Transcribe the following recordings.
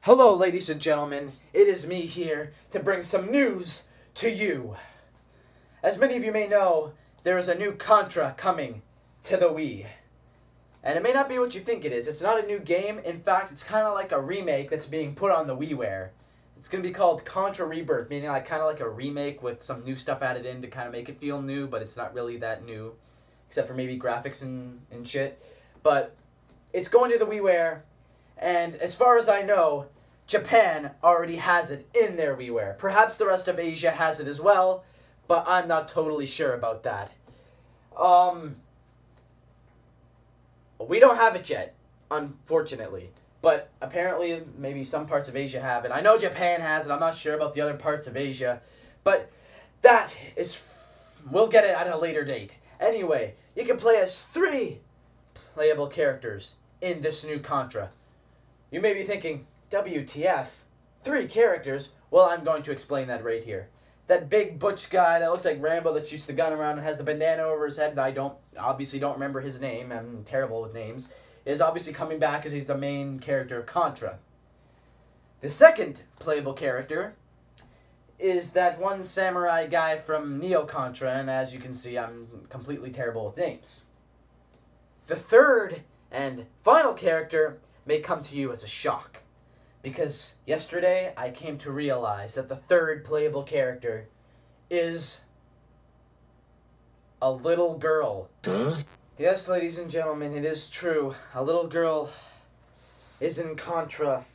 Hello, ladies and gentlemen. It is me here to bring some news to you. As many of you may know, there is a new Contra coming to the Wii. And it may not be what you think it is. It's not a new game. In fact, it's kind of like a remake that's being put on the WiiWare. It's going to be called Contra Rebirth, meaning like kind of like a remake with some new stuff added in to kind of make it feel new, but it's not really that new, except for maybe graphics and shit. But it's going to the WiiWare, and as far as I know, Japan already has it in their WiiWare. Perhaps the rest of Asia has it as well, but I'm not totally sure about that. We don't have it yet, unfortunately. But apparently, maybe some parts of Asia have it. I know Japan has it. I'm not sure about the other parts of Asia. But that is... we'll get it at a later date. Anyway, you can play as 3 playable characters in this new Contra. You may be thinking, WTF? 3 characters? Well, I'm going to explain that right here. That big butch guy that looks like Rambo that shoots the gun around and has the bandana over his head, and I obviously don't remember his name. I'm terrible with names. Is obviously coming back because he's the main character of Contra. The second playable character is that one samurai guy from Neo Contra, and as you can see, I'm completely terrible with names. The third and final character may come to you as a shock, because yesterday I came to realize that the third playable character is a little girl. Huh? Yes, ladies and gentlemen, it is true. A little girl is in Contra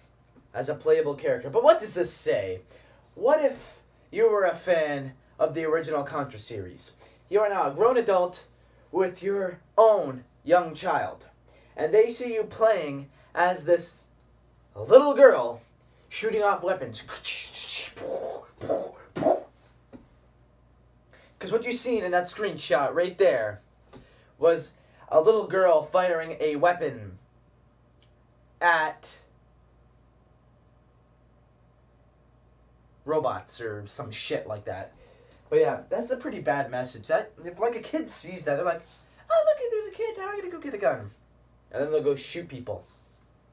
as a playable character. But what does this say? What if you were a fan of the original Contra series? You are now a grown adult with your own young child, and they see you playing as this little girl shooting off weapons. Because what you've seen in that screenshot right there was a little girl firing a weapon at robots or some shit like that. But yeah, that's a pretty bad message. That if like a kid sees that, they're like, oh look, there's a kid, now I'm gonna go get a gun. And then they'll go shoot people.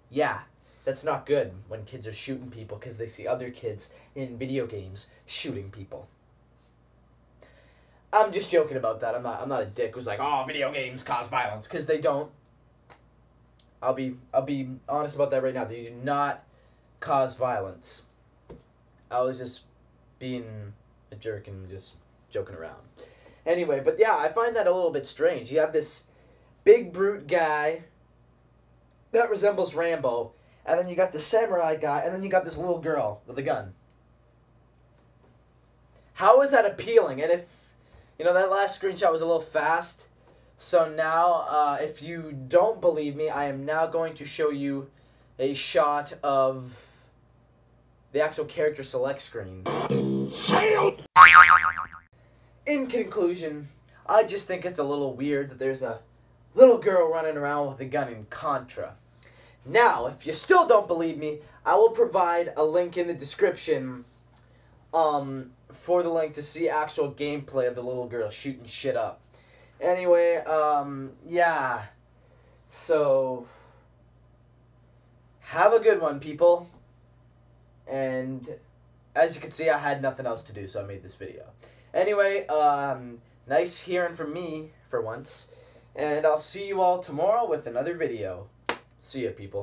Yeah, that's not good when kids are shooting people because they see other kids in video games shooting people. I'm just joking about that. I'm not a dick who's like, oh, video games cause violence, because they don't. I'll be honest about that right now. They do not cause violence. I was just being a jerk and just joking around. Anyway, but yeah, I find that a little bit strange. You have this big brute guy that resembles Rambo, and then you got the samurai guy, and then you got this little girl with a gun. How is that appealing? And if you know, that last screenshot was a little fast. So now, if you don't believe me, I am now going to show you a shot of the actual character select screen. In conclusion, I just think it's a little weird that there's a little girl running around with a gun in Contra. Now, if you still don't believe me, I will provide a link in the description, for the link to see actual gameplay of the little girl shooting shit up. Anyway, yeah. So, have a good one, people. And, as you can see, I had nothing else to do, so I made this video. Anyway, nice hearing from me, for once. And I'll see you all tomorrow with another video. See ya, people.